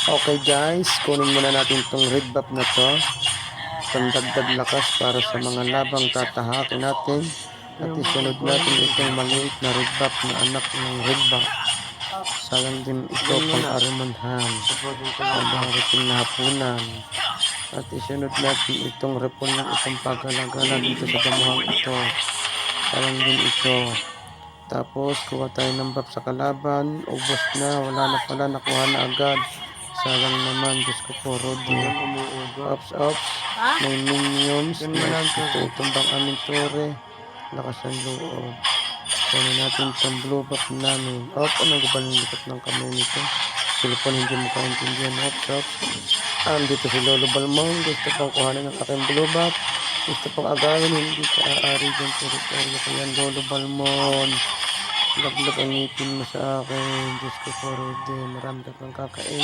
Okay guys, kunin muna natin itong red buff na to. Pandagdag lakas para sa mga labang tatahakin natin. At isunod natin itong maliit na red buff na anak ng red buff. Sayang din ito pang arimonhan. Habang riting na hapunan. At isunod natin itong repol ng itong paggalagala dito sa damuhang ito. Sayang din ito. Tapos kuha tayo ng buff sa kalaban. Ubos na, wala na pala, nakuha na agad. Sayang naman, Diyos ko po, Rodi. Ops. May minions. Itong bang aming tore. Lakas ang loob. Kunin natin itong blue buff namin. Anong gabaling likot ng kamay nito? Silipon, hindi mo kaintindihan. Ops. Dito si Lolo Balmong. Gusto pang kuhanin ng aking blue buff. Gusto pang agawin. Hindi ka aari dyan teritoryo ko yan, Lolo Balmong. Laglag ang ngipin mo sa akin. Diyos ko po, Rodi. Marami ka pang kakain.